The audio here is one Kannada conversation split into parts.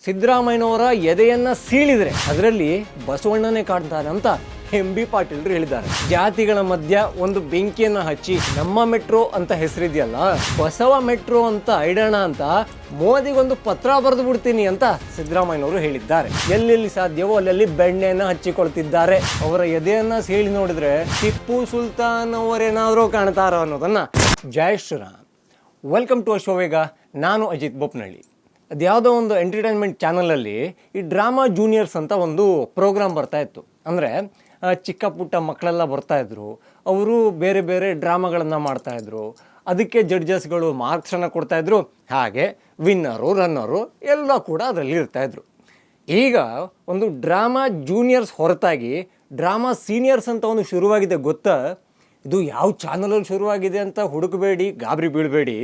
ಸಿದ್ದರಾಮಯ್ಯನವರ ಎದೆಯನ್ನ ಸೀಳಿದ್ರೆ ಅದರಲ್ಲಿ ಬಸವಣ್ಣನೇ ಕಾಣ್ತಾನೆ ಅಂತ ಎಂ.ಬಿ. ಪಾಟೀಲ್ರು ಹೇಳಿದ್ದಾರೆ. ಜಾತಿಗಳ ಮಧ್ಯ ಒಂದು ಬೆಂಕಿಯನ್ನ ಹಚ್ಚಿ ನಮ್ಮ ಮೆಟ್ರೋ ಅಂತ ಹೆಸರಿದೆಯಲ್ಲ, ಬಸವ ಮೆಟ್ರೋ ಅಂತ ಇಡೋಣ ಅಂತ ಮೋದಿಗೊಂದು ಪತ್ರ ಬರೆದು ಬಿಡ್ತೀನಿ ಅಂತ ಸಿದ್ದರಾಮಯ್ಯನವರು ಹೇಳಿದ್ದಾರೆ. ಎಲ್ಲೆಲ್ಲಿ ಸಾಧ್ಯವೋ ಅಲ್ಲೆಲ್ಲಿ ಬೆಣ್ಣೆಯನ್ನ ಹಚ್ಚಿಕೊಳ್ತಿದ್ದಾರೆ. ಅವರ ಎದೆಯನ್ನ ಸೀಳಿ ನೋಡಿದ್ರೆ ಟಿಪ್ಪು ಸುಲ್ತಾನ್ ಅವರೇನಾದ್ರೂ ಕಾಣ್ತಾರೋ ಅನ್ನೋದನ್ನ. ಜೈ ಶ್ರೀರಾಮ್. Welcome to Ashwavega. ನಾನು ಅಜಿತ್ ಬೋಪ್ನಳ್ಳಿ. ಅದ್ಯಾವುದೋ ಒಂದು ಎಂಟರ್ಟೈನ್ಮೆಂಟ್ ಚಾನಲಲ್ಲಿ ಈ ಡ್ರಾಮಾ ಜೂನಿಯರ್ಸ್ ಅಂತ ಒಂದು ಪ್ರೋಗ್ರಾಮ್ ಬರ್ತಾ ಇತ್ತು. ಅಂದರೆ ಚಿಕ್ಕ ಪುಟ್ಟ ಮಕ್ಕಳೆಲ್ಲ ಬರ್ತಾಯಿದ್ರು, ಅವರು ಬೇರೆ ಬೇರೆ ಡ್ರಾಮಾಗಳನ್ನು ಮಾಡ್ತಾಯಿದ್ರು. ಅದಕ್ಕೆ ಜಡ್ಜಸ್ಗಳು ಮಾರ್ಕ್ಸನ್ನು ಕೊಡ್ತಾಯಿದ್ರು. ಹಾಗೆ ವಿನ್ನರು ರನ್ನರು ಎಲ್ಲ ಕೂಡ ಅದರಲ್ಲಿ ಇರ್ತಾಯಿದ್ರು. ಈಗ ಒಂದು ಡ್ರಾಮಾ ಜೂನಿಯರ್ಸ್ ಹೊರತಾಗಿ ಡ್ರಾಮಾ ಸೀನಿಯರ್ಸ್ ಅಂತ ಒಂದು ಶುರುವಾಗಿದೆ. ಗೊತ್ತಾ? ಇದು ಯಾವ ಚಾನಲಲ್ಲಿ ಶುರುವಾಗಿದೆ ಅಂತ ಹುಡುಕಬೇಡಿ, ಗಾಬರಿ ಬೀಳಬೇಡಿ.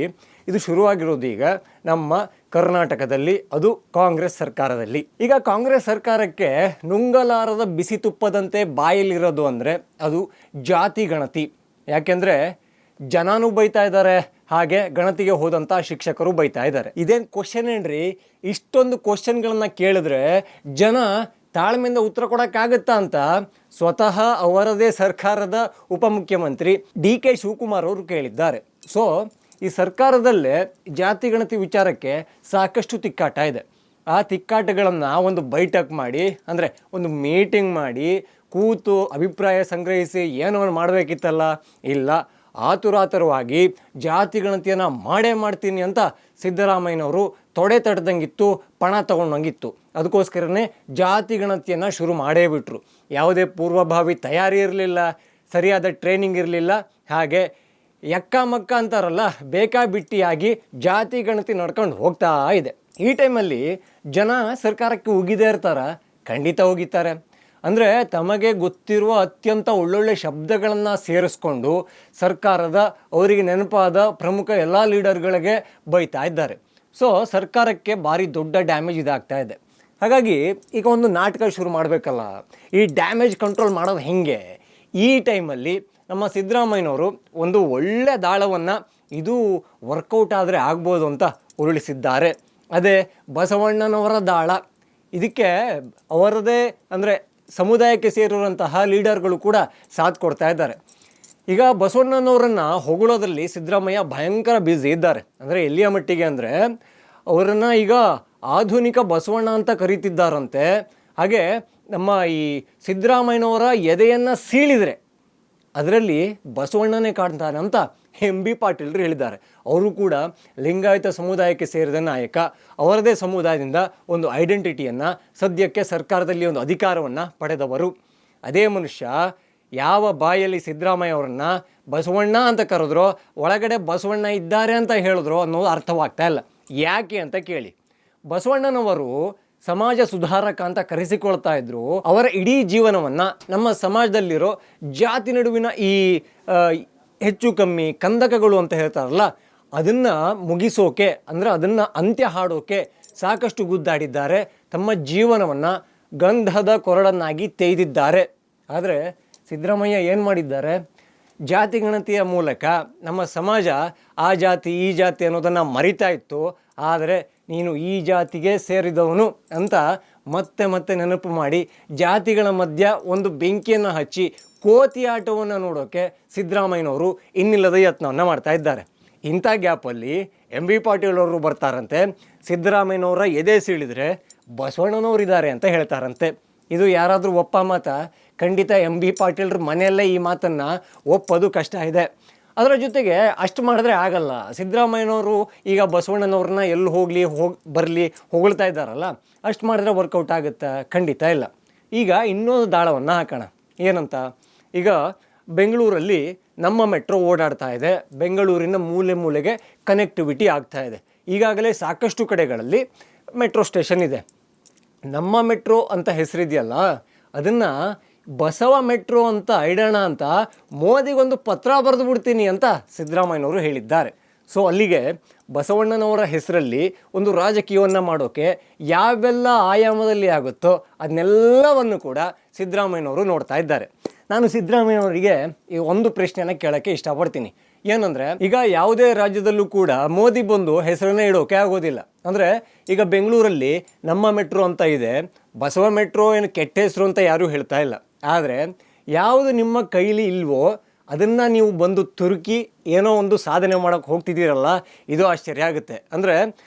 ಇದು ಶುರುವಾಗಿರೋದು ಈಗ ನಮ್ಮ ಕರ್ನಾಟಕದಲ್ಲಿ, ಅದು ಕಾಂಗ್ರೆಸ್ ಸರ್ಕಾರದಲ್ಲಿ. ಈಗ ಕಾಂಗ್ರೆಸ್ ಸರ್ಕಾರಕ್ಕೆ ನುಂಗಲಾರದ ಬಿಸಿ ತುಪ್ಪದಂತೆ ಬಾಯಲ್ಲಿರೋದು ಅಂದರೆ ಅದು ಜಾತಿ ಗಣತಿ. ಯಾಕೆಂದರೆ ಜನನೂ ಬೈತಾ ಇದ್ದಾರೆ, ಹಾಗೆ ಗಣತಿಗೆ ಹೋದಂಥ ಶಿಕ್ಷಕರು ಬೈತಾ ಇದ್ದಾರೆ. ಇದೇನು ಕ್ವಶನ್ ಏನ್ರಿ? ಇಷ್ಟೊಂದು ಕ್ವಶನ್ಗಳನ್ನು ಕೇಳಿದ್ರೆ ಜನ ತಾಳ್ಮೆಯಿಂದ ಉತ್ತರ ಕೊಡೋಕ್ಕಾಗತ್ತಾ ಅಂತ ಸ್ವತಃ ಅವರದೇ ಸರ್ಕಾರದ ಉಪಮುಖ್ಯಮಂತ್ರಿ ಡಿ.ಕೆ. ಶಿವಕುಮಾರ್ ಅವರು ಕೇಳಿದ್ದಾರೆ. ಸೊ ಈ ಸರ್ಕಾರದಲ್ಲೇ ಜಾತಿ ಗಣತಿ ವಿಚಾರಕ್ಕೆ ಸಾಕಷ್ಟು ತಿಕ್ಕಾಟ ಇದೆ. ಆ ತಿಕ್ಕಾಟಗಳನ್ನು ಒಂದು ಬೈಠಕ್ ಮಾಡಿ, ಅಂದರೆ ಒಂದು ಮೀಟಿಂಗ್ ಮಾಡಿ ಕೂತು ಅಭಿಪ್ರಾಯ ಸಂಗ್ರಹಿಸಿ ಏನೋ ಮಾಡಬೇಕಿತ್ತಲ್ಲ, ಇಲ್ಲ ಆತುರಾತುರವಾಗಿ ಜಾತಿ ಗಣತಿಯನ್ನು ಮಾಡೇ ಮಾಡ್ತೀನಿ ಅಂತ ಸಿದ್ದರಾಮಯ್ಯನವರು ತೊಡೆ ತಟ್ಟದಂಗಿತ್ತು, ಪಣ ತಗೊಂಡಂಗಿತ್ತು. ಅದಕ್ಕೋಸ್ಕರನೇ ಜಾತಿ ಗಣತಿಯನ್ನು ಶುರು ಮಾಡೇ ಬಿಟ್ರು. ಯಾವುದೇ ಪೂರ್ವಭಾವಿ ತಯಾರಿ ಇರಲಿಲ್ಲ, ಸರಿಯಾದ ಟ್ರೈನಿಂಗ್ ಇರಲಿಲ್ಲ. ಹಾಗೆ ಎಕ್ಕ ಮಕ್ಕ ಅಂತಾರಲ್ಲ, ಬೇಕಾಬಿಟ್ಟಿಯಾಗಿ ಜಾತಿ ಗಣತಿ ನಡ್ಕೊಂಡು ಹೋಗ್ತಾ ಇದೆ. ಈ ಟೈಮಲ್ಲಿ ಜನ ಸರ್ಕಾರಕ್ಕೆ ಉಗಿದೇ ಇರ್ತಾರ? ಖಂಡಿತ ಹೋಗಿದ್ದಾರೆ. ಅಂದರೆ ತಮಗೆ ಗೊತ್ತಿರುವ ಅತ್ಯಂತ ಒಳ್ಳೊಳ್ಳೆ ಶಬ್ದಗಳನ್ನು ಸೇರಿಸ್ಕೊಂಡು ಸರ್ಕಾರದ ಅವರಿಗೆ ನೆನಪಾದ ಪ್ರಮುಖ ಎಲ್ಲ ಲೀಡರ್ಗಳಿಗೆ ಬೈತಾ ಇದ್ದಾರೆ. ಸೊ ಸರ್ಕಾರಕ್ಕೆ ಭಾರಿ ದೊಡ್ಡ ಡ್ಯಾಮೇಜ್ ಇದಾಗ್ತಾ ಇದೆ. ಹಾಗಾಗಿ ಈಗ ಒಂದು ನಾಟಕ ಶುರು ಮಾಡಬೇಕಲ್ಲ, ಈ ಡ್ಯಾಮೇಜ್ ಕಂಟ್ರೋಲ್ ಮಾಡೋದು ಹೇಗೆ? ಈ ಟೈಮಲ್ಲಿ ನಮ್ಮ ಸಿದ್ದರಾಮಯ್ಯನವರು ಒಂದು ಒಳ್ಳೆ ದಾಳವನ್ನು ಇದು ವರ್ಕೌಟ್ ಆದರೆ ಆಗ್ಬೋದು ಅಂತ ಉರುಳಿಸಿದ್ದಾರೆ. ಅದೇ ಬಸವಣ್ಣನವರ ದಾಳ. ಇದಕ್ಕೆ ಅವರದೇ ಅಂದರೆ ಸಮುದಾಯಕ್ಕೆ ಸೇರಿರುವಂತಹ ಲೀಡರ್ಗಳು ಕೂಡ ಸಾಥ್ ಕೊಡ್ತಾ ಇದ್ದಾರೆ. ಈಗ ಬಸವಣ್ಣನವರನ್ನು ಹೊಗಳೋದ್ರಲ್ಲಿ ಸಿದ್ದರಾಮಯ್ಯ ಭಯಂಕರ ಬ್ಯುಸಿ ಇದ್ದಾರೆ. ಅಂದರೆ ಎಲ್ಲಿಯ ಮಟ್ಟಿಗೆ ಅಂದರೆ ಅವರನ್ನು ಈಗ ಆಧುನಿಕ ಬಸವಣ್ಣ ಅಂತ ಕರೀತಿದ್ದಾರಂತೆ. ಹಾಗೆ ನಮ್ಮ ಈ ಸಿದ್ದರಾಮಯ್ಯನವರ ಎದೆಯನ್ನು ಸೀಳಿದರೆ ಅದರಲ್ಲಿ ಬಸವಣ್ಣನೇ ಕಾಣ್ತಾನೆ ಅಂತ ಎಂ.ಬಿ. ಪಾಟೀಲ್ರು ಹೇಳಿದ್ದಾರೆ. ಅವರು ಕೂಡ ಲಿಂಗಾಯತ ಸಮುದಾಯಕ್ಕೆ ಸೇರಿದ ನಾಯಕ. ಅವರದೇ ಸಮುದಾಯದಿಂದ ಒಂದು ಐಡೆಂಟಿಟಿಯನ್ನು, ಸದ್ಯಕ್ಕೆ ಸರ್ಕಾರದಲ್ಲಿ ಒಂದು ಅಧಿಕಾರವನ್ನು ಪಡೆದವರು. ಅದೇ ಮನುಷ್ಯ ಯಾವ ಬಾಯಲ್ಲಿ ಸಿದ್ದರಾಮಯ್ಯ ಅವರನ್ನು ಬಸವಣ್ಣ ಅಂತ ಕರೆದ್ರೋ, ಒಳಗಡೆ ಬಸವಣ್ಣ ಇದ್ದಾರೆ ಅಂತ ಹೇಳಿದ್ರು ಅನ್ನೋದು ಅರ್ಥವಾಗ್ತಾ ಇಲ್ಲ. ಯಾಕೆ ಅಂತ ಕೇಳಿ. ಬಸವಣ್ಣನವರು ಸಮಾಜ ಸುಧಾರಕ ಅಂತ ಕರೆಸಿಕೊಳ್ತಾ ಇದ್ರು. ಅವರ ಇಡೀ ಜೀವನವನ್ನು ನಮ್ಮ ಸಮಾಜದಲ್ಲಿರೋ ಜಾತಿ ನಡುವಿನ ಈ ಹೆಚ್ಚು ಕಮ್ಮಿ ಕಂದಕಗಳು ಅಂತ ಹೇಳ್ತಾರಲ್ಲ, ಅದನ್ನು ಮುಗಿಸೋಕೆ, ಅಂದರೆ ಅದನ್ನು ಅಂತ್ಯ ಹಾಡೋಕೆ ಸಾಕಷ್ಟು ಗುದ್ದಾಡಿದ್ದಾರೆ. ತಮ್ಮ ಜೀವನವನ್ನು ಗಂಧದ ಕೊರಡನ್ನಾಗಿ ತೆಗೆದಿದ್ದಾರೆ. ಆದರೆ ಸಿದ್ದರಾಮಯ್ಯ ಏನು ಮಾಡಿದ್ದಾರೆ? ಜಾತಿ ಗಣತಿಯ ಮೂಲಕ ನಮ್ಮ ಸಮಾಜ ಆ ಜಾತಿ ಈ ಜಾತಿ ಅನ್ನೋದನ್ನು ಮರಿತಾ ಇತ್ತು. ಆದರೆ ನೀನು ಈ ಜಾತಿಗೆ ಸೇರಿದವನು ಅಂತ ಮತ್ತೆ ಮತ್ತೆ ನೆನಪು ಮಾಡಿ ಜಾತಿಗಳ ಮಧ್ಯ ಒಂದು ಬೆಂಕಿಯನ್ನು ಹಚ್ಚಿ ಕೋತಿ ಆಟವನ್ನು ನೋಡೋಕ್ಕೆ ಸಿದ್ದರಾಮಯ್ಯನವರು ಇನ್ನಿಲ್ಲದ ಯತ್ನವನ್ನು ಮಾಡ್ತಾ ಇದ್ದಾರೆ. ಇಂಥ ಗ್ಯಾಪಲ್ಲಿ ಎಂ.ಬಿ. ಪಾಟೀಲ್ ಅವರು ಬರ್ತಾರಂತೆ. ಸಿದ್ದರಾಮಯ್ಯನವರ ಎದೆ ಸೀಳಿದರೆ ಬಸವಣ್ಣನವರಿದ್ದಾರೆ ಅಂತ ಹೇಳ್ತಾರಂತೆ. ಇದು ಯಾರಾದರೂ ಒಪ್ಪ ಮಾತ? ಖಂಡಿತ ಎಂ.ಬಿ. ಪಾಟೀಲ್ರ ಮನೆಯಲ್ಲೇ ಈ ಮಾತನ್ನು ಒಪ್ಪೋದು ಕಷ್ಟ ಇದೆ. ಅದರ ಜೊತೆಗೆ ಅಷ್ಟು ಮಾಡಿದ್ರೆ ಆಗಲ್ಲ. ಸಿದ್ದರಾಮಯ್ಯನವರು ಈಗ ಬಸವಣ್ಣನವ್ರನ್ನ ಎಲ್ಲಿ ಬರಲಿ ಹೊಗಳ್ತಾ ಇದ್ದಾರಲ್ಲ, ಅಷ್ಟು ಮಾಡಿದ್ರೆ ವರ್ಕೌಟ್ ಆಗುತ್ತಾ? ಖಂಡಿತ ಇಲ್ಲ. ಈಗ ಇನ್ನೊಂದು ದಾಳವನ್ನು ಹಾಕೋಣ. ಏನಂತ? ಈಗ ಬೆಂಗಳೂರಲ್ಲಿ ನಮ್ಮ ಮೆಟ್ರೋ ಓಡಾಡ್ತಾ ಇದೆ. ಬೆಂಗಳೂರಿನ ಮೂಲೆ ಮೂಲೆಗೆ ಕನೆಕ್ಟಿವಿಟಿ ಆಗ್ತಾ ಇದೆ. ಈಗಾಗಲೇ ಸಾಕಷ್ಟು ಕಡೆಗಳಲ್ಲಿ ಮೆಟ್ರೋ ಸ್ಟೇಷನ್ ಇದೆ. ನಮ್ಮ ಮೆಟ್ರೋ ಅಂತ ಹೆಸರಿದೆಯಲ್ಲ, ಅದನ್ನು ಬಸವ ಮೆಟ್ರೋ ಅಂತ ಇಡೋಣ ಅಂತ ಮೋದಿಗೊಂದು ಪತ್ರ ಬರೆದು ಬಿಡ್ತೀನಿ ಅಂತ ಸಿದ್ದರಾಮಯ್ಯನವರು ಹೇಳಿದ್ದಾರೆ. ಸೊ ಅಲ್ಲಿಗೆ ಬಸವಣ್ಣನವರ ಹೆಸರಲ್ಲಿ ಒಂದು ರಾಜಕೀಯವನ್ನು ಮಾಡೋಕ್ಕೆ ಯಾವೆಲ್ಲ ಆಯಾಮದಲ್ಲಿ ಆಗುತ್ತೋ ಅದನ್ನೆಲ್ಲವನ್ನು ಕೂಡ ಸಿದ್ದರಾಮಯ್ಯನವರು ನೋಡ್ತಾ ಇದ್ದಾರೆ. ನಾನು ಸಿದ್ದರಾಮಯ್ಯನವರಿಗೆ ಈ ಒಂದು ಪ್ರಶ್ನೆಯನ್ನು ಕೇಳೋಕ್ಕೆ ಇಷ್ಟಪಡ್ತೀನಿ. ಏನಂದ್ರೆ ಈಗ ಯಾವುದೇ ರಾಜ್ಯದಲ್ಲೂ ಕೂಡ ಮೋದಿ ಬಂದು ಹೆಸರನ್ನೇ ಇಡೋಕೆ ಆಗೋದಿಲ್ಲ. ಅಂದ್ರೆ ಈಗ ಬೆಂಗಳೂರಲ್ಲಿ ನಮ್ಮ ಮೆಟ್ರೋ ಅಂತ ಇದೆ, ಬಸವ ಮೆಟ್ರೋ ಏನು ಕೆಟ್ಟ ಹೆಸರು ಅಂತ ಯಾರೂ ಹೇಳ್ತಾ ಇಲ್ಲ. ಆದರೆ ಯಾವುದು ನಿಮ್ಮ ಕೈಲಿ ಇಲ್ವೋ ಅದನ್ನು ನೀವು ಬಂದು ತುರುಕಿ ಏನೋ ಒಂದು ಸಾಧನೆ ಮಾಡೋಕ್ಕೆ ಹೋಗ್ತಿದ್ದೀರಲ್ಲ, ಇದು ಆಶ್ಚರ್ಯ ಆಗುತ್ತೆ. ಅಂದರೆ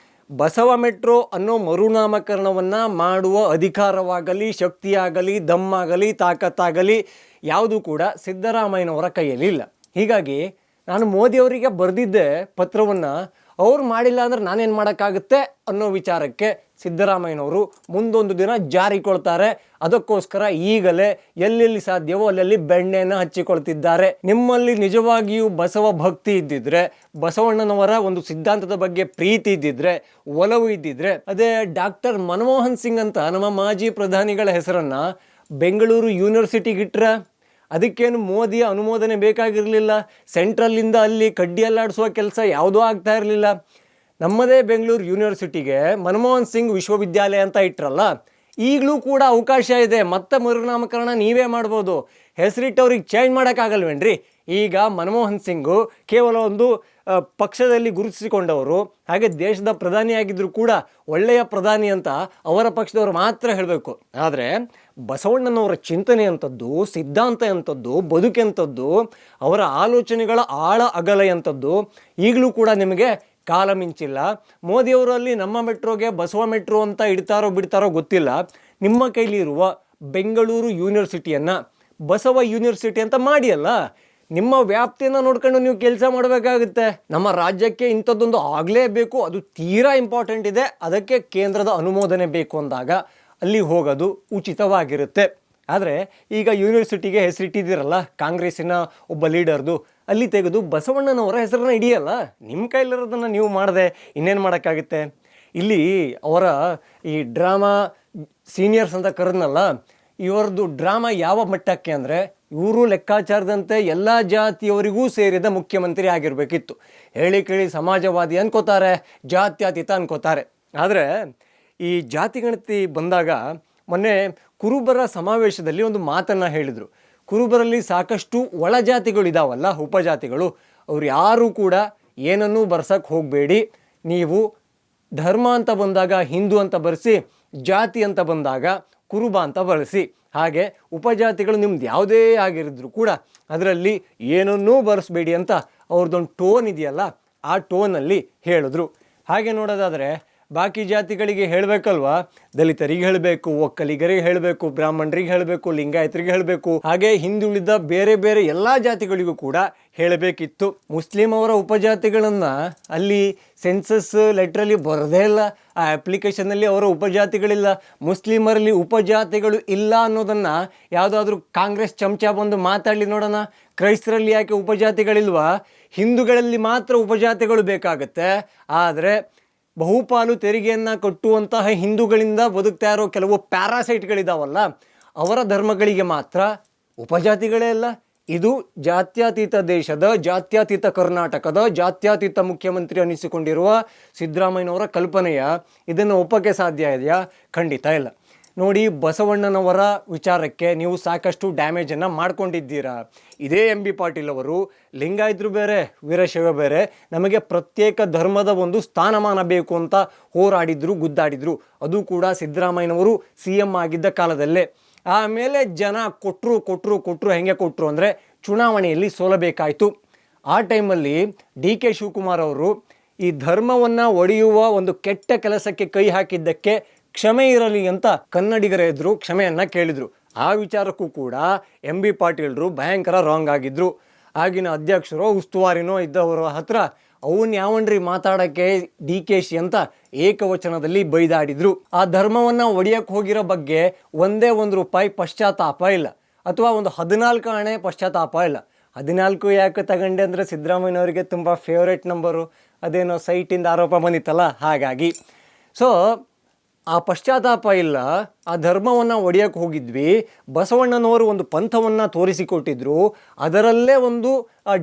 ಬಸವ ಮೆಟ್ರೋ ಅನ್ನೋ ಮರುನಾಮಕರಣವನ್ನು ಮಾಡುವ ಅಧಿಕಾರವಾಗಲಿ, ಶಕ್ತಿಯಾಗಲಿ, ದಮ್ಮಾಗಲಿ, ತಾಕತ್ತಾಗಲಿ ಯಾವುದೂ ಕೂಡ ಸಿದ್ದರಾಮಯ್ಯನವರ ಕೈಯಲ್ಲಿ ಇಲ್ಲ. ಹೀಗಾಗಿ ನಾನು ಮೋದಿಯವರಿಗೆ ಬರೆದಿದ್ದೆ ಪತ್ರವನ್ನು, ಅವ್ರು ಮಾಡಿಲ್ಲ ಅಂದರೆ ನಾನೇನು ಮಾಡೋಕ್ಕಾಗುತ್ತೆ ಅನ್ನೋ ವಿಚಾರಕ್ಕೆ ಸಿದ್ದರಾಮಯ್ಯನವರು ಮುಂದೊಂದು ದಿನ ಜಾರಿಕೊಳ್ತಾರೆ. ಅದಕ್ಕೋಸ್ಕರ ಈಗಲೇ ಎಲ್ಲೆಲ್ಲಿ ಸಾಧ್ಯವೋ ಅಲ್ಲೆಲ್ಲಿ ಬೆಣ್ಣೆಯನ್ನು ಹಚ್ಚಿಕೊಳ್ತಿದ್ದಾರೆ. ನಿಮ್ಮಲ್ಲಿ ನಿಜವಾಗಿಯೂ ಬಸವ ಭಕ್ತಿ ಇದ್ದಿದ್ರೆ, ಬಸವಣ್ಣನವರ ಒಂದು ಸಿದ್ಧಾಂತದ ಬಗ್ಗೆ ಪ್ರೀತಿ ಇದ್ದಿದ್ರೆ, ಒಲವು ಇದ್ದಿದ್ರೆ, ಅದೇ ಡಾಕ್ಟರ್ ಮನಮೋಹನ್ ಸಿಂಗ್ ಅಂತ ನಮ್ಮ ಮಾಜಿ ಪ್ರಧಾನಿಗಳ ಹೆಸರನ್ನು ಬೆಂಗಳೂರು ಯೂನಿವರ್ಸಿಟಿಗಿಟ್ರೆ ಅದಕ್ಕೇನು ಮೋದಿಯ ಅನುಮೋದನೆ ಬೇಕಾಗಿರಲಿಲ್ಲ. ಸೆಂಟ್ರಲ್ಲಿಂದ ಅಲ್ಲಿ ಕಡ್ಡಿ ಅಲ್ಲಾಡಿಸುವ ಕೆಲಸ ಯಾವುದೂ ಆಗ್ತಾ ಇರಲಿಲ್ಲ. ನಮ್ಮದೇ ಬೆಂಗಳೂರು ಯೂನಿವರ್ಸಿಟಿಗೆ ಮನಮೋಹನ್ ಸಿಂಗ್ ವಿಶ್ವವಿದ್ಯಾಲಯ ಅಂತ ಇಟ್ರಲ್ಲ, ಈಗಲೂ ಕೂಡ ಅವಕಾಶ ಇದೆ. ಮತ್ತೆ ಮರುನಾಮಕರಣ ನೀವೇ ಮಾಡ್ಬೋದು. ಹೆಸರಿಟ್ಟವ್ರಿಗೆ ಚೇಂಜ್ ಮಾಡೋಕ್ಕಾಗಲ್ವೇನ್ರಿ? ಈಗ ಮನಮೋಹನ್ ಸಿಂಗು ಕೇವಲ ಒಂದು ಪಕ್ಷದಲ್ಲಿ ಗುರುತಿಸಿಕೊಂಡವರು, ಹಾಗೆ ದೇಶದ ಪ್ರಧಾನಿಯಾಗಿದ್ದರೂ ಕೂಡ ಒಳ್ಳೆಯ ಪ್ರಧಾನಿ ಅಂತ ಅವರ ಪಕ್ಷದವರು ಮಾತ್ರ ಹೇಳಬೇಕು. ಆದರೆ ಬಸವಣ್ಣನವರ ಚಿಂತನೆ ಅಂಥದ್ದು, ಸಿದ್ಧಾಂತ ಅಂಥದ್ದು, ಬದುಕೆಂಥದ್ದು, ಅವರ ಆಲೋಚನೆಗಳ ಆಳ ಅಗಲ ಅಂಥದ್ದು ಈಗಲೂ ಕೂಡ ನಿಮಗೆ ಕಾಲ ಮಿಂಚಿಲ್ಲ. ಮೋದಿಯವರಲ್ಲಿ ನಮ್ಮ ಮೆಟ್ರೋಗೆ ಬಸವ ಮೆಟ್ರೋ ಅಂತ ಇಡ್ತಾರೋ ಬಿಡ್ತಾರೋ ಗೊತ್ತಿಲ್ಲ. ನಿಮ್ಮ ಕೈಲಿ ಇರುವ ಬೆಂಗಳೂರು ಯೂನಿವರ್ಸಿಟಿಯನ್ನು ಬಸವ ಯೂನಿವರ್ಸಿಟಿ ಅಂತ ಮಾಡಿ ಅಲ್ಲ, ನಿಮ್ಮ ವ್ಯಾಪ್ತಿಯನ್ನು ನೋಡ್ಕೊಂಡು ನೀವು ಕೆಲಸ ಮಾಡಬೇಕಾಗುತ್ತೆ. ನಮ್ಮ ರಾಜ್ಯಕ್ಕೆ ಇಂಥದ್ದೊಂದು ಆಗಲೇಬೇಕು, ಅದು ತೀರಾ ಇಂಪಾರ್ಟೆಂಟ್ ಇದೆ, ಅದಕ್ಕೆ ಕೇಂದ್ರದ ಅನುಮೋದನೆ ಬೇಕು ಅಂದಾಗ ಅಲ್ಲಿ ಹೋಗೋದು ಉಚಿತವಾಗಿರುತ್ತೆ. ಆದರೆ ಈಗ ಯೂನಿವರ್ಸಿಟಿಗೆ ಹೆಸರಿಟ್ಟಿದ್ದೀರಲ್ಲ ಕಾಂಗ್ರೆಸ್ಸಿನ ಒಬ್ಬ ಲೀಡರ್ದು, ಅಲ್ಲಿ ತೆಗೆದು ಬಸವಣ್ಣನವರ ಹೆಸರನ್ನ ಹಿಡಿಯಲ್ಲ. ನಿಮ್ಮ ಕೈಲಿರೋದನ್ನು ನೀವು ಮಾಡದೆ ಇನ್ನೇನು ಮಾಡೋಕ್ಕಾಗುತ್ತೆ? ಇಲ್ಲಿ ಅವರ ಈ ಡ್ರಾಮಾ ಸೀನಿಯರ್ಸ್ ಅಂತ ಕರೆದ್ನಲ್ಲ, ಇವರದ್ದು ಡ್ರಾಮಾ ಯಾವ ಮಟ್ಟಕ್ಕೆ ಅಂದರೆ, ಇವರು ಲೆಕ್ಕಾಚಾರದಂತೆ ಎಲ್ಲ ಜಾತಿಯವರಿಗೂ ಸೇರಿದ ಮುಖ್ಯಮಂತ್ರಿ ಆಗಿರಬೇಕಿತ್ತು. ಹೇಳಿ ಕೇಳಿ ಸಮಾಜವಾದಿ ಅನ್ಕೋತಾರೆ, ಜಾತ್ಯತೀತ ಅನ್ಕೋತಾರೆ. ಆದರೆ ಈ ಜಾತಿ ಗಣತಿ ಬಂದಾಗ ಮೊನ್ನೆ ಕುರುಬರ ಸಮಾವೇಶದಲ್ಲಿ ಒಂದು ಮಾತನ್ನು ಹೇಳಿದರು. ಕುರುಬರಲ್ಲಿ ಸಾಕಷ್ಟು ಒಳಜಾತಿಗಳಿದಾವಲ್ಲ, ಉಪಜಾತಿಗಳು, ಅವ್ರು ಯಾರೂ ಕೂಡ ಏನನ್ನೂ ಬರ್ಸಕ್ಕೆ ಹೋಗಬೇಡಿ. ನೀವು ಧರ್ಮ ಅಂತ ಬಂದಾಗ ಹಿಂದೂ ಅಂತ ಬರೆಸಿ, ಜಾತಿ ಅಂತ ಬಂದಾಗ ಕುರುಬ ಅಂತ ಬಳಸಿ. ಹಾಗೆ ಉಪಜಾತಿಗಳು ನಿಮ್ದು ಯಾವುದೇ ಆಗಿರಿದ್ರು ಕೂಡ ಅದರಲ್ಲಿ ಏನನ್ನೂ ಬರೆಸ್ಬೇಡಿ ಅಂತ ಅವ್ರದ್ದೊಂದು ಟೋನ್ ಇದೆಯಲ್ಲ, ಆ ಟೋನಲ್ಲಿ ಹೇಳಿದ್ರು. ಹಾಗೆ ನೋಡೋದಾದರೆ ಬಾಕಿ ಜಾತಿಗಳಿಗೆ ಹೇಳಬೇಕಲ್ವಾ, ದಲಿತರಿಗೆ ಹೇಳಬೇಕು, ಒಕ್ಕಲಿಗರಿಗೆ ಹೇಳಬೇಕು, ಬ್ರಾಹ್ಮಣರಿಗೆ ಹೇಳಬೇಕು, ಲಿಂಗಾಯತರಿಗೆ ಹೇಳಬೇಕು, ಹಾಗೆ ಹಿಂದುಳಿದ ಬೇರೆ ಬೇರೆ ಎಲ್ಲ ಜಾತಿಗಳಿಗೂ ಕೂಡ ಹೇಳಬೇಕಿತ್ತು. ಮುಸ್ಲಿಂ ಅವರ ಉಪಜಾತಿಗಳನ್ನು ಅಲ್ಲಿ ಸೆನ್ಸಸ್ ಲೆಟ್ರಲ್ಲಿ ಬರೋದೇ ಇಲ್ಲ, ಆ ಅಪ್ಲಿಕೇಶನ್ನಲ್ಲಿ ಅವರ ಉಪಜಾತಿಗಳಿಲ್ಲ. ಮುಸ್ಲಿಮರಲ್ಲಿ ಉಪಜಾತಿಗಳು ಇಲ್ಲ ಅನ್ನೋದನ್ನು ಯಾವುದಾದ್ರೂ ಕಾಂಗ್ರೆಸ್ ಚಮಚ ಬಂದು ಮಾತಾಡಲಿ ನೋಡೋಣ. ಕ್ರೈಸ್ತರಲ್ಲಿ ಯಾಕೆ ಉಪಜಾತಿಗಳಿಲ್ವಾ? ಹಿಂದೂಗಳಲ್ಲಿ ಮಾತ್ರ ಉಪಜಾತಿಗಳು ಬೇಕಾಗತ್ತೆ. ಆದರೆ ಬಹುಪಾಲು ತೆರಿಗೆಯನ್ನು ಕಟ್ಟುವಂತಹ ಹಿಂದೂಗಳಿಂದ ಬದುಕ್ತಾ ಇರೋ ಕೆಲವು ಪ್ಯಾರಾಸೈಟ್ಗಳಿದಾವಲ್ಲ, ಅವರ ಧರ್ಮಗಳಿಗೆ ಮಾತ್ರ ಉಪಜಾತಿಗಳೇ ಇಲ್ಲ. ಇದು ಜಾತ್ಯತೀತ ದೇಶದ, ಜಾತ್ಯತೀತ ಕರ್ನಾಟಕದ, ಜಾತ್ಯತೀತ ಮುಖ್ಯಮಂತ್ರಿ ಅನ್ನಿಸಿಕೊಂಡಿರುವ ಸಿದ್ದರಾಮಯ್ಯನವರ ಕಲ್ಪನೆಯ. ಇದನ್ನು ಒಪ್ಪಕ್ಕೆ ಸಾಧ್ಯ ಇದೆಯಾ? ಖಂಡಿತ ಇಲ್ಲ. ನೋಡಿ, ಬಸವಣ್ಣನವರ ವಿಚಾರಕ್ಕೆ ನೀವು ಸಾಕಷ್ಟು ಡ್ಯಾಮೇಜನ್ನು ಮಾಡ್ಕೊಂಡಿದ್ದೀರಾ. ಇದೇ ಎಂ ಬಿ ಪಾಟೀಲ್ ಅವರು ಲಿಂಗಾಯತರು ಬೇರೆ, ವೀರಶೈವ ಬೇರೆ, ನಮಗೆ ಪ್ರತ್ಯೇಕ ಧರ್ಮದ ಒಂದು ಸ್ಥಾನಮಾನ ಬೇಕು ಅಂತ ಹೋರಾಡಿದ್ರು, ಗುದ್ದಾಡಿದ್ರು. ಅದು ಕೂಡ ಸಿದ್ದರಾಮಯ್ಯನವರು CM ಆಗಿದ್ದ ಕಾಲದಲ್ಲೇ. ಆಮೇಲೆ ಜನ ಕೊಟ್ಟರು ಹೆಂಗೆ ಕೊಟ್ಟರು ಅಂದರೆ ಚುನಾವಣೆಯಲ್ಲಿ ಸೋಲಬೇಕಾಯಿತು. ಆ ಟೈಮಲ್ಲಿ DK ಶಿವಕುಮಾರ್ ಅವರು ಈ ಧರ್ಮವನ್ನು ಒಡೆಯುವ ಒಂದು ಕೆಟ್ಟ ಕೆಲಸಕ್ಕೆ ಕೈ ಹಾಕಿದ್ದಕ್ಕೆ ಕ್ಷಮೆ ಇರಲಿ ಅಂತ ಕನ್ನಡಿಗರ ಎದುರು ಕ್ಷಮೆಯನ್ನು ಕೇಳಿದರು. ಆ ವಿಚಾರಕ್ಕೂ ಕೂಡ ಎಂ ಬಿ ಪಾಟೀಲ್ರು ಭಯಂಕರ ರಾಂಗ್ ಆಗಿದ್ರು. ಆಗಿನ ಅಧ್ಯಕ್ಷರೋ ಉಸ್ತುವಾರಿನೋ ಇದ್ದವರ ಹತ್ರ ಅವನ್ ಯಾವನ್ರಿ ಮಾತಾಡೋಕ್ಕೆ DKಶಿ ಅಂತ ಏಕವಚನದಲ್ಲಿ ಬೈದಾಡಿದ್ರು. ಆ ಧರ್ಮವನ್ನು ಒಡೆಯಕ್ಕೆ ಹೋಗಿರೋ ಬಗ್ಗೆ ಒಂದೇ ₹1 ಪಶ್ಚಾತ್ತಾಪ ಇಲ್ಲ, ಅಥವಾ ಒಂದು 14 ಆಣೆ ಪಶ್ಚಾತ್ತಾಪ ಇಲ್ಲ. 14 ಯಾಕೆ ತಗೊಂಡೆ ಅಂದರೆ ಸಿದ್ದರಾಮಯ್ಯನವರಿಗೆ ತುಂಬ ಫೇವ್ರೇಟ್ ನಂಬರು, ಅದೇನೋ ಸೈಟಿಂದ ಆರೋಪ ಬಂದಿತ್ತಲ್ಲ, ಹಾಗಾಗಿ. ಸೊ ಆ ಪಶ್ಚಾತ್ತಾಪ ಇಲ್ಲ. ಆ ಧರ್ಮವನ್ನು ಒಡೆಯಕ್ಕೆ ಹೋಗಿದ್ವಿ. ಬಸವಣ್ಣನವರು ಒಂದು ಪಂಥವನ್ನು ತೋರಿಸಿಕೊಟ್ಟಿದ್ರು, ಅದರಲ್ಲೇ ಒಂದು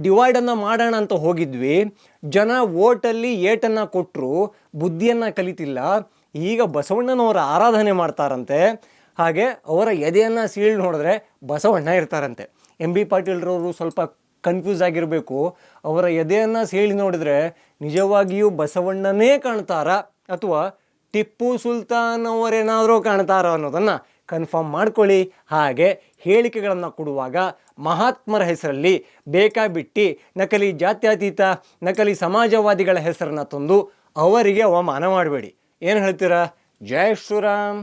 ಡಿವೈಡನ್ನು ಮಾಡೋಣ ಅಂತ ಹೋಗಿದ್ವಿ. ಜನ ಓಟಲ್ಲಿ ಏಟನ್ನು ಕೊಟ್ಟರು, ಬುದ್ಧಿಯನ್ನು ಕಲಿತಿಲ್ಲ. ಈಗ ಬಸವಣ್ಣನವರ ಆರಾಧನೆ ಮಾಡ್ತಾರಂತೆ, ಹಾಗೆ ಅವರ ಎದೆಯನ್ನು ಸೀಳ್ ನೋಡಿದ್ರೆ ಬಸವಣ್ಣ ಇರ್ತಾರಂತೆ. ಎಂ ಬಿ ಪಾಟೀಲ್ರವರು ಸ್ವಲ್ಪ ಕನ್ಫ್ಯೂಸ್ ಆಗಿರಬೇಕು. ಅವರ ಎದೆಯನ್ನು ಸೀಳಿ ನೋಡಿದ್ರೆ ನಿಜವಾಗಿಯೂ ಬಸವಣ್ಣನೇ ಕಾಣ್ತಾರ ಅಥವಾ ಟಿಪ್ಪು ಸುಲ್ತಾನ್ ಅವರೇನಾದರೂ ಕಾಣ್ತಾರ ಅನ್ನೋದನ್ನು ಕನ್ಫರ್ಮ್ ಮಾಡ್ಕೊಳ್ಳಿ. ಹಾಗೆ ಹೇಳಿಕೆಗಳನ್ನು ಕೊಡುವಾಗ ಮಹಾತ್ಮರ ಹೆಸರಲ್ಲಿ ಬೇಕಾಬಿಟ್ಟು ನಕಲಿ ಜಾತ್ಯತೀತ, ನಕಲಿ ಸಮಾಜವಾದಿಗಳ ಹೆಸರನ್ನು ತಂದು ಅವರಿಗೆ ಅವಮಾನ ಮಾಡಬೇಡಿ. ಏನು ಹೇಳ್ತೀರಾ? ಜೈ ಶ್ರೀರಾಮ್.